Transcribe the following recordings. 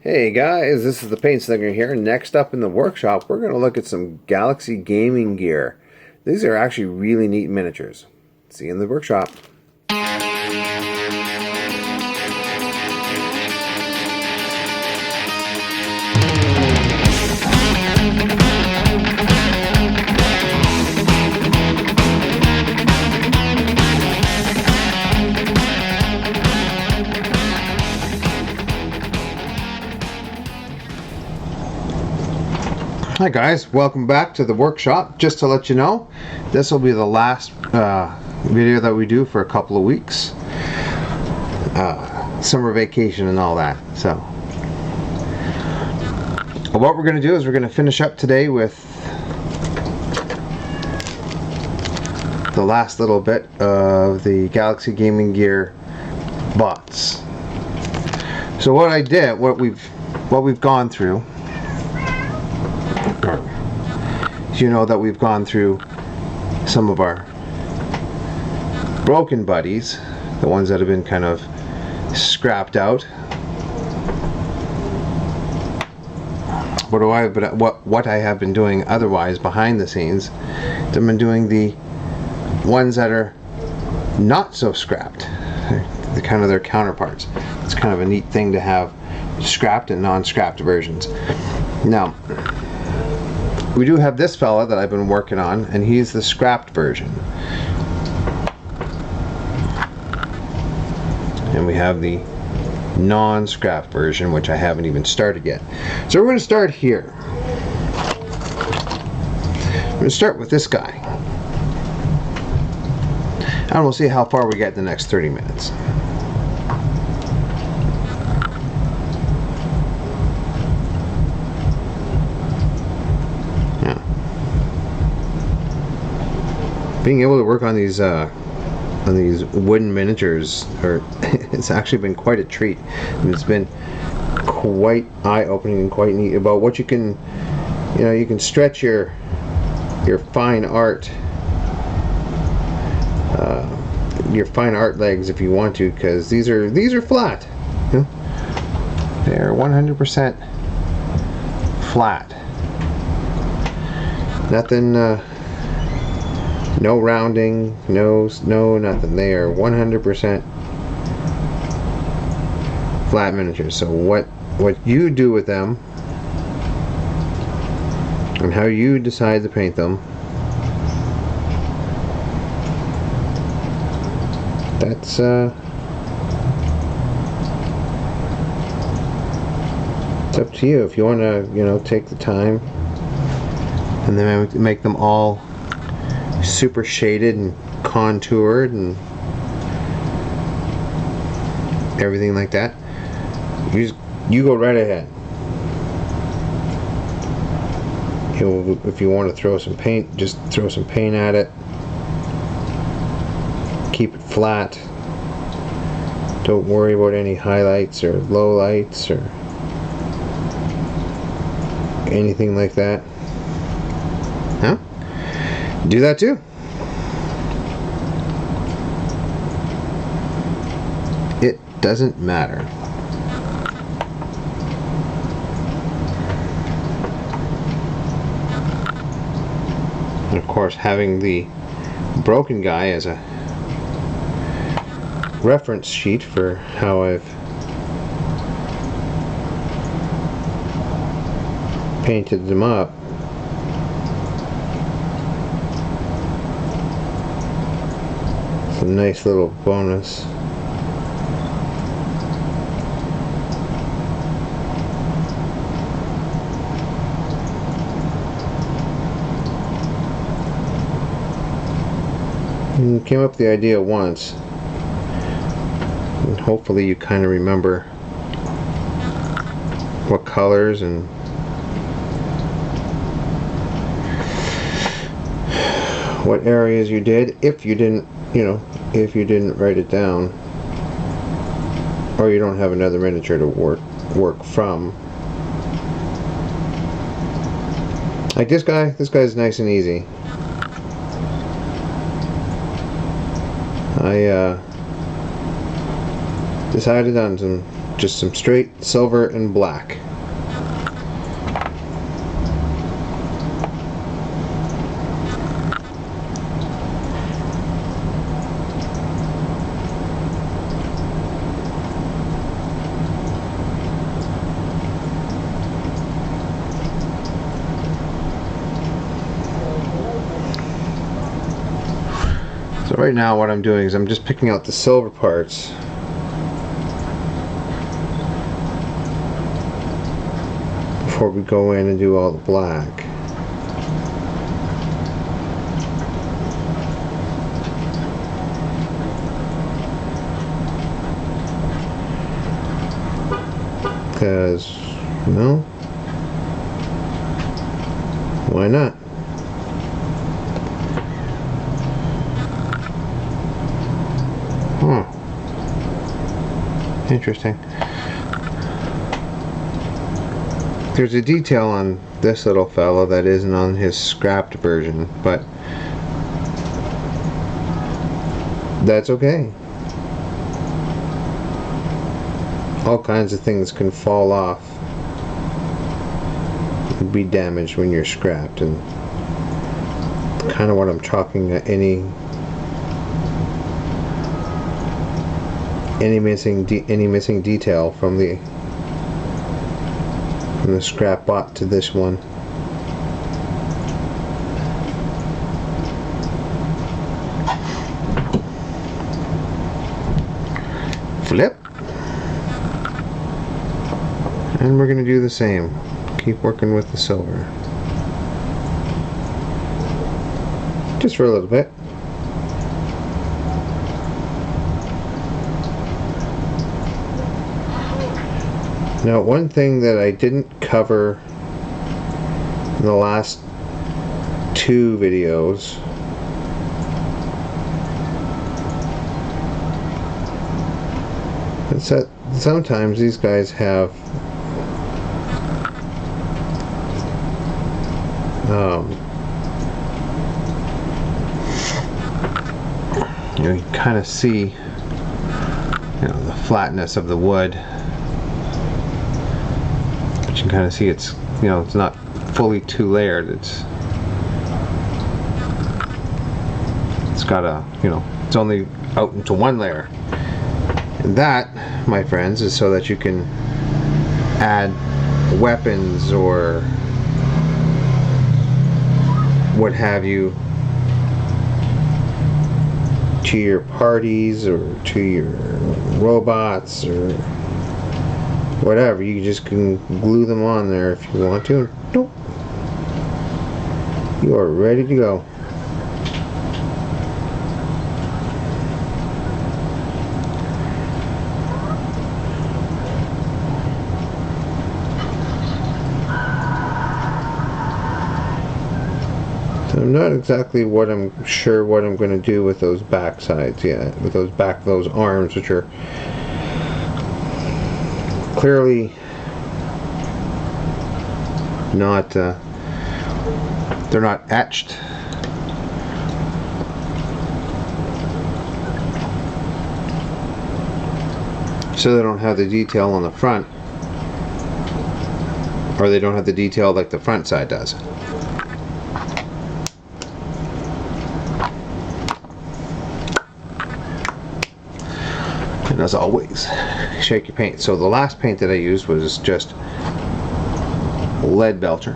Hey guys, this is the Paint Slinger here. Next up in the workshop, we're going to look at some Galaxy gaming gear. These are actually really neat miniatures. See you in the workshop. Hi guys, welcome back to the workshop. Just to let you know, this will be the last video that we do for a couple of weeks. Summer vacation and all that. So what we're going to do is we're going to finish up today with the last little bit of the Galaxy gaming gear bots. So what we've gone through, you know that we've gone through some of our broken buddies, the ones that have been kind of scrapped out. What I have been doing otherwise behind the scenes, I've been doing the ones that are not so scrapped, the kind of their counterparts. It's kind of a neat thing to have scrapped and non-scrapped versions. Now, we do have this fella that I've been working on, and he's the scrapped version. And we have the non-scrapped version, which I haven't even started yet. So we're going to start here. I'm going to start with this guy. And we'll see how far we get in the next 30 minutes. Being able to work on these wooden miniatures, it's actually been quite a treat, and it's been quite eye-opening and quite neat about what you can, you can stretch your fine art legs if you want to, because these are flat. They're 100% flat. Nothing. No rounding, no nothing. They are 100% flat miniatures. So what you do with them and how you decide to paint them, that's it's up to you. If you want to, take the time and then make them all super shaded and contoured and everything like that, you go right ahead. If you want to throw some paint, just throw some paint at it. Keep it flat. Don't worry about any highlights or lowlights or anything like that. Huh? Do that too. It doesn't matter. And of course, having the broken guy as a reference sheet for how I've painted them up, a nice little bonus. And came up with the idea once, and hopefully you kind of remember what colors and what areas you did. If you didn't write it down, or you don't have another miniature to work from. Like this guy's nice and easy. I decided on some just some straight silver and black. So right now what I'm doing is I'm just picking out the silver parts before we go in and do all the black. Because, no, why not? Huh. Interesting. There's a detail on this little fellow that isn't on his scrapped version, but that's okay. All kinds of things can fall off and be damaged when you're scrapped, and kind of what I'm talking at any missing detail from the scrap bot to this one. Flip. And we're going to do the same. Keep working with the silver. Just for a little bit. Now, one thing that I didn't cover in the last 2 videos is that sometimes these guys have you kind of see, the flatness of the wood. But you can kind of see it's not fully 2 layered. It's got it's only out into 1 layer. And that, my friends, is so that you can add weapons or what have you to your parties or to your robots or whatever. You just can glue them on there if you want to. Nope. You are ready to go. I'm not exactly sure what I'm going to do with those back sides yet, with those arms, which are clearly not, they're not etched. So they don't have the detail on the front, or they don't have the detail like the front side does. And as always, shake your paint. So the last paint that I used was just lead belcher.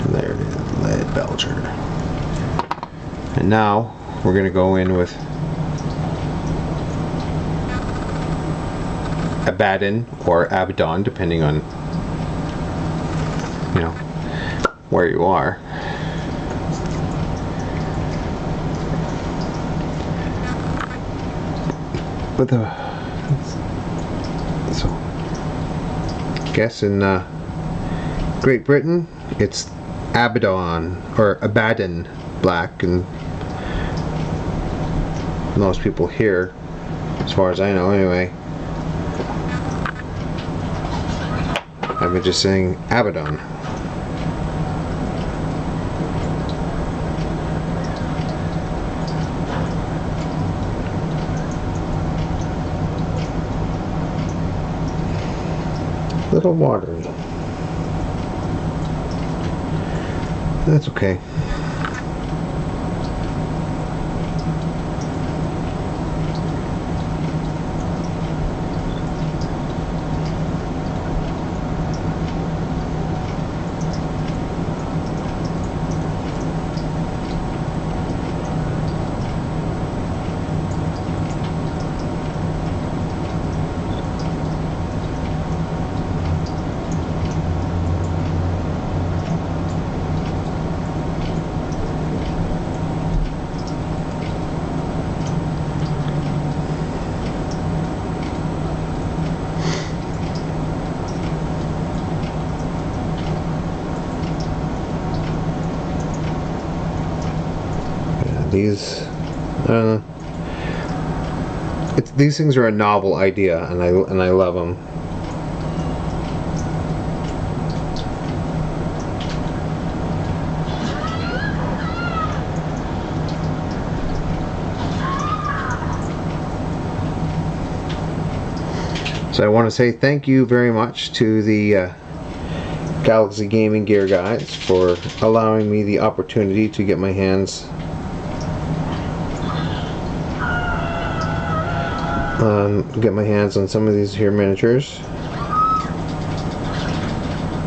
There it is, lead belcher. And now we're going to go in with Abaddon or Abaddon, depending on where you are. But so I guess in Great Britain it's Abaddon or Abaddon black, and most people here, as far as I know anyway, I've been just saying Abaddon. little watery. That's okay. These things are a novel idea, and I love them. So I want to say thank you very much to the Galaxy Gaming Gear guys for allowing me the opportunity to get my hands on some of these here miniatures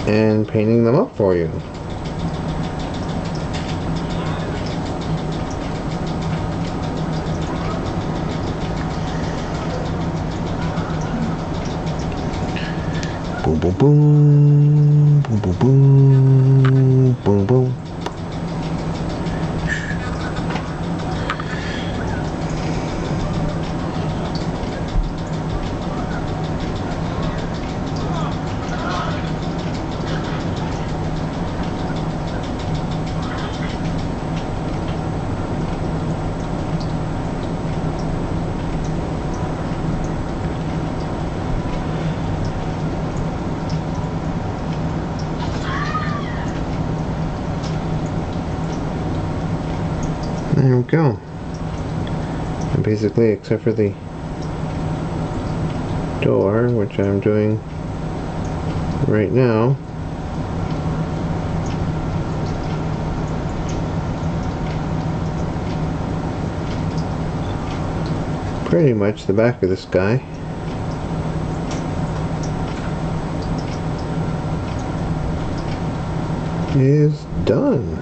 and painting them up for you. Boom, boom, boom, boom, boom, boom, boom, boom. There we go. And basically, except for the door, which I'm doing right now, pretty much the back of this guy is done.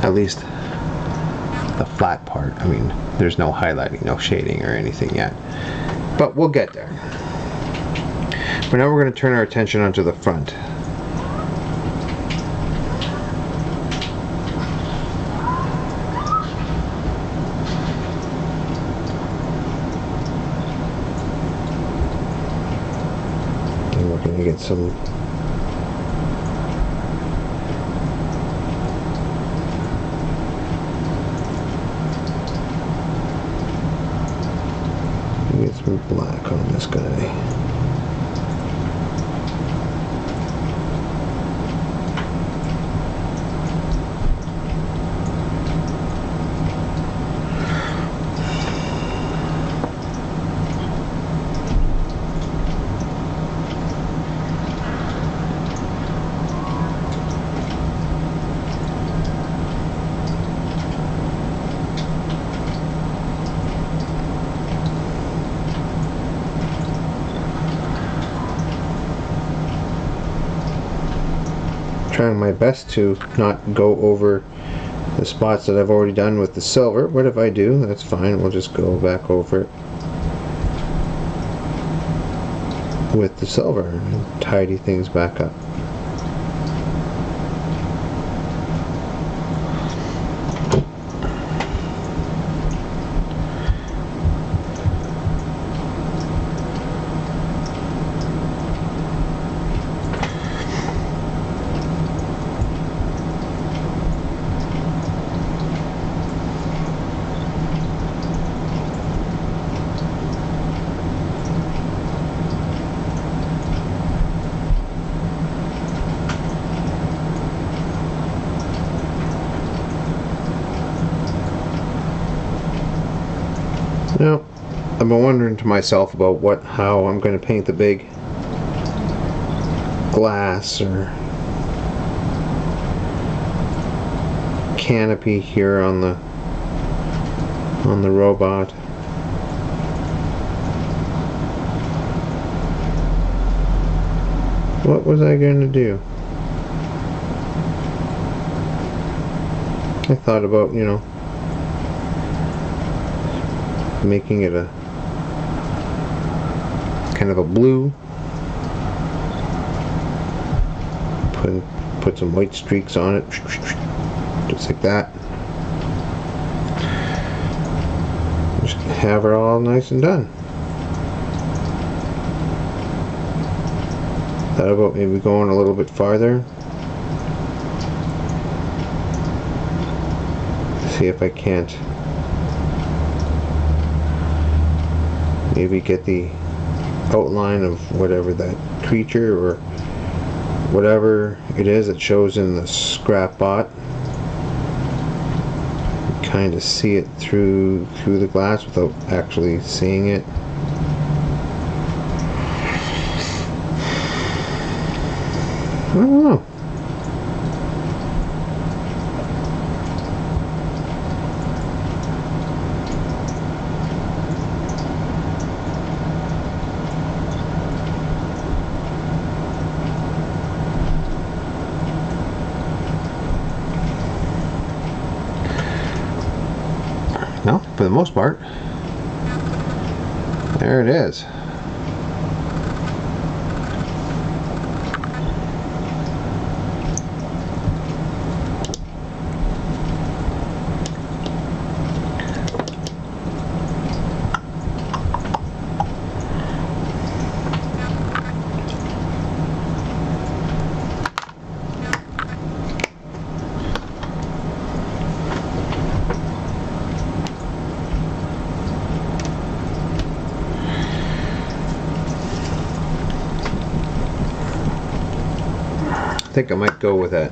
At least the flat part. I mean, there's no highlighting, no shading or anything yet. But we'll get there. But now we're going to turn our attention onto the front. And we're going to get some black on this guy. Trying my best to not go over the spots that I've already done with the silver, but if I do, that's fine. We'll just go back over it with the silver and tidy things back up. Now, I've been wondering to myself about how I'm going to paint the big glass or canopy here on the robot. What was I going to do? I thought about, you know, making it a kind of a blue. Put some white streaks on it, just like that. Just have it all nice and done. Thought about maybe going a little bit farther. See if I can't maybe get the outline of whatever that creature or whatever it is that shows in the scrap bot. Kind of see it through the glass without actually seeing it. I don't know. No, for the most part, there it is. I think I might go with that.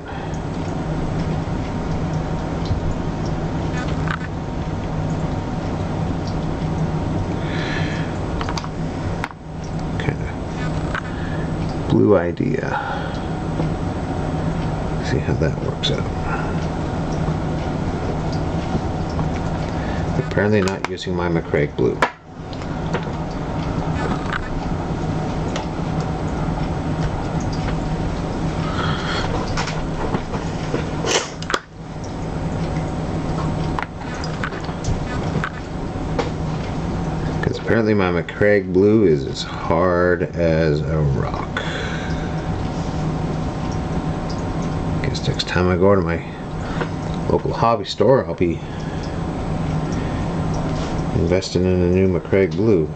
Kind of blue idea. See how that works out. Apparently not using my McCraig blue. Apparently my McCraig blue is as hard as a rock. Guess next time I go to my local hobby store, I'll be investing in a new McCraig blue.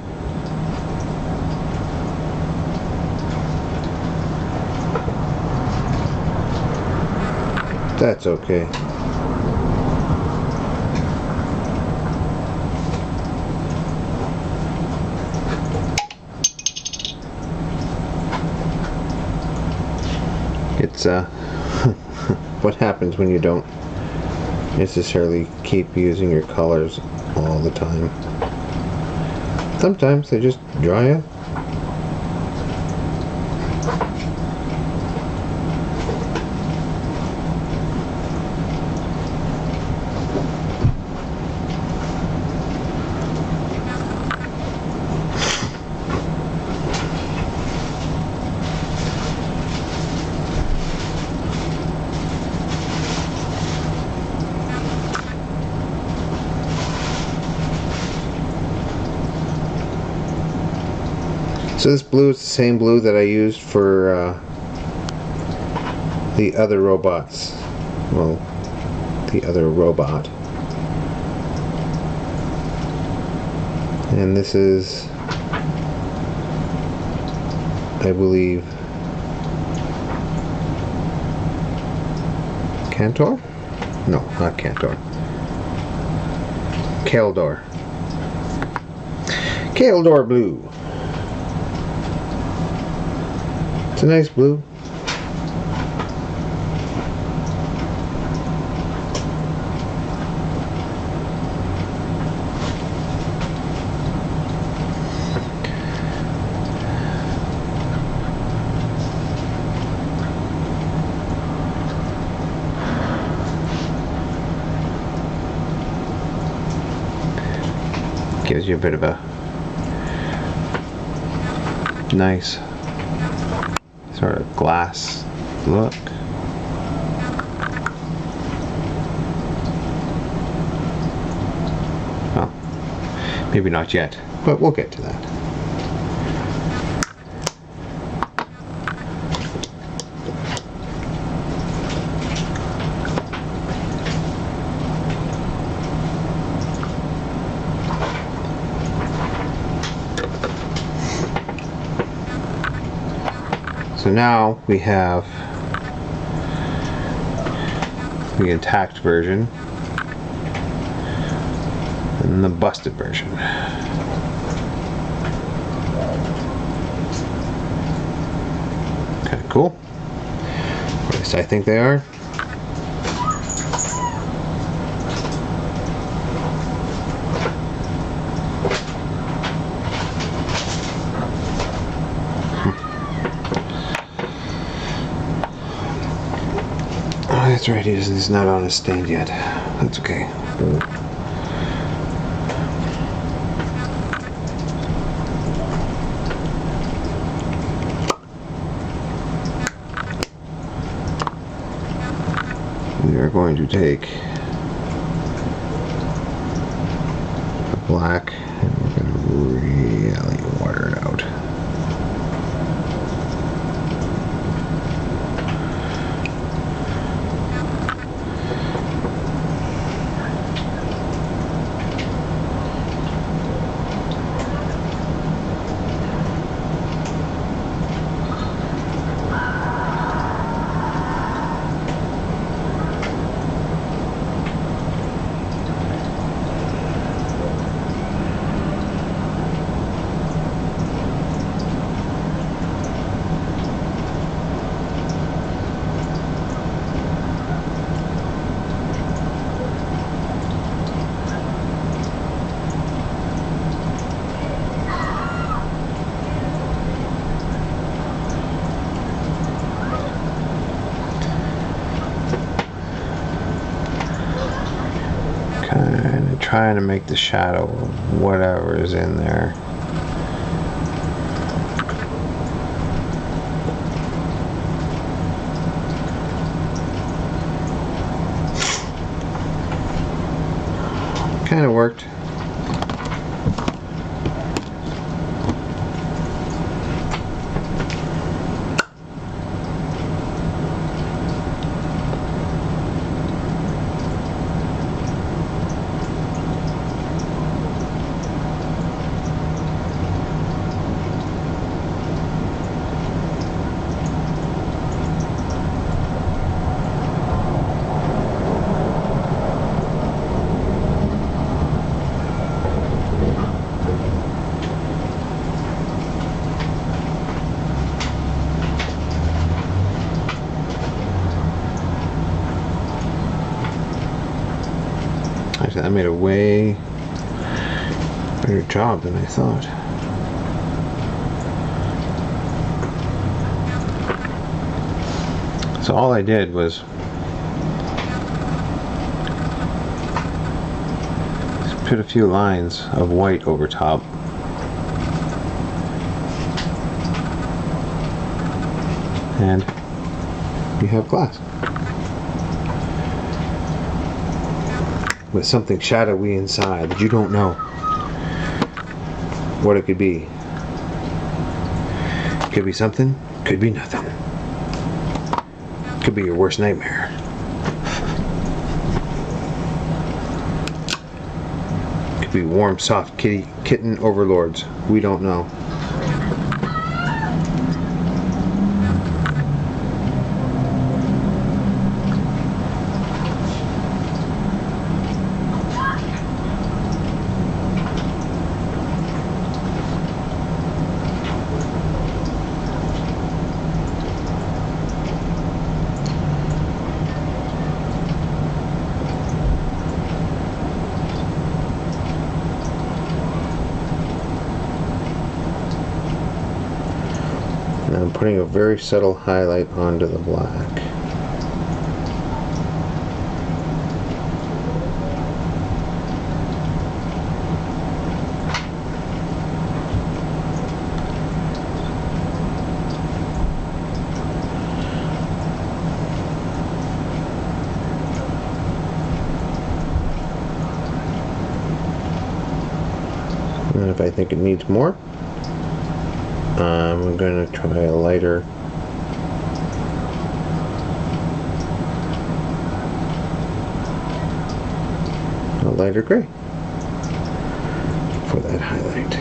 That's okay. It's what happens when you don't necessarily keep using your colors all the time. Sometimes they just dry up. So this blue is the same blue that I used for the other robots. Well, the other robot. And this is, I believe, Cantor? No, not Cantor. Kaldor. Kaldor blue. It's a nice blue. you a bit of a nice sort of glass look. Well, maybe not yet, but we'll get to that. So now we have the intact version and the busted version. Kind of cool. At least I think they are. That's right, he's not on his stand yet. That's okay. We are going to take the black and we're going to really water it out. Kind of trying to make the shadow of whatever is in there. Kind of worked. Actually, that made a way better job than I thought. So all I did was put a few lines of white over top. And you have glass. With something shadowy inside that you don't know what it could be. Could be something, could be nothing. Could be your worst nightmare. Could be warm, soft kitten overlords. We don't know. And I'm putting a very subtle highlight onto the black. if I think it needs more. I'm going to try a lighter gray for that highlight.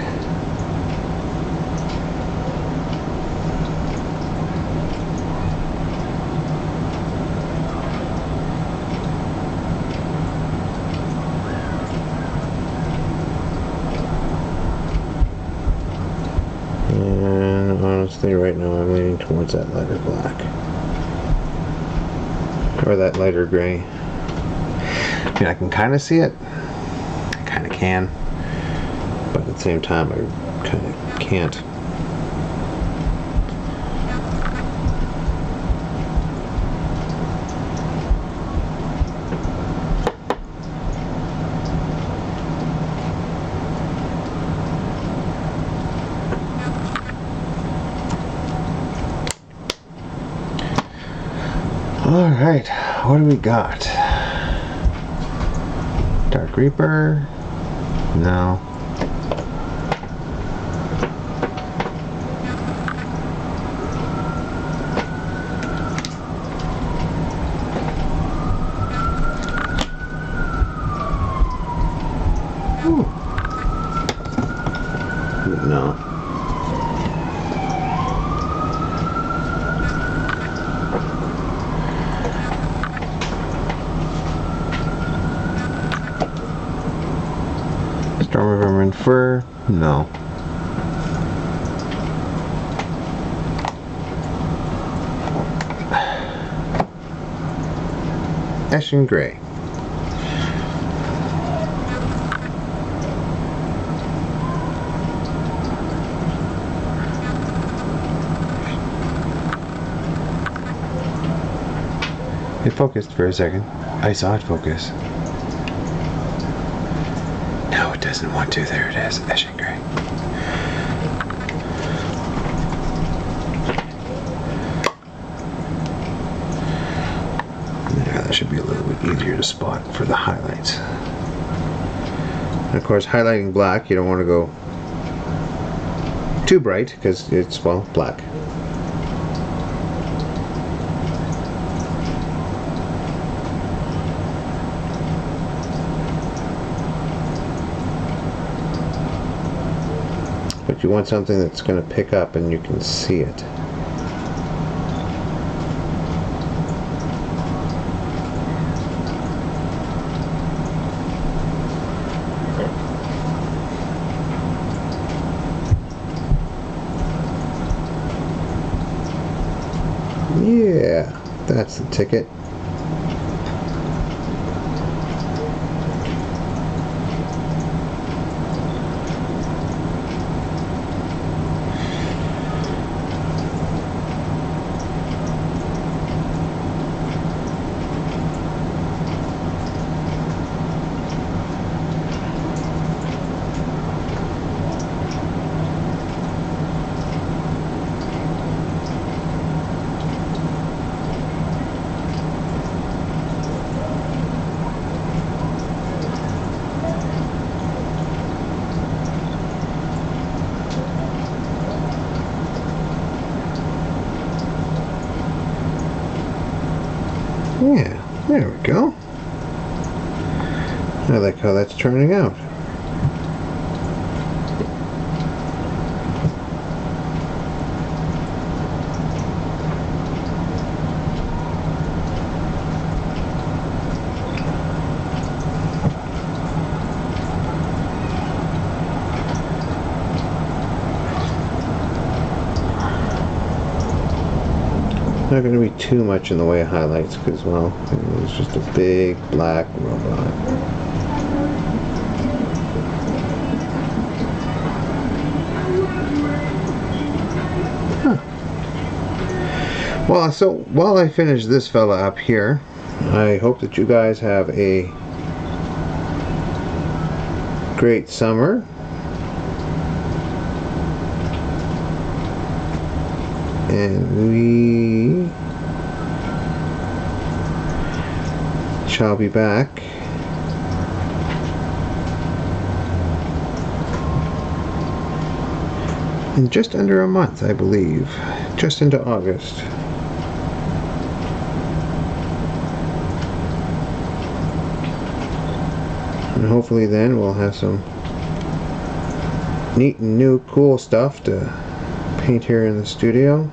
And honestly, right now I'm leaning towards that lighter black. Or that lighter gray. I mean, I can kind of see it. I kind of can. But at the same time, I kind of can't. Alright, what do we got? Dark Reaper? No. Ooh. No. Storm River and Fur? No. Ash and Gray. It focused for a second. I saw it focus. No, it doesn't want to. There it is. Ash and Gray. Yeah, that should be a little bit easier to spot for the highlights. And of course, highlighting black, you don't want to go too bright because it's, well, black. But you want something that's going to pick up and you can see it. Yeah, that's the ticket. Yeah, there we go. I like how that's turning out. Not going to be too much in the way of highlights because, well, it's just a big black robot. Huh. Well, so while I finish this fella up here, I hope that you guys have a great summer. And we shall be back in just under a month, I believe, just into August. And hopefully then we'll have some neat and new cool stuff to paint here in the studio.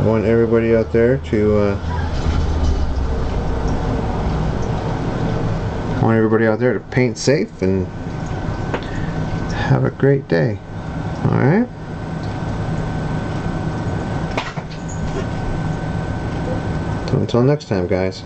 I want everybody out there to paint safe and have a great day. Alright? So until next time, guys.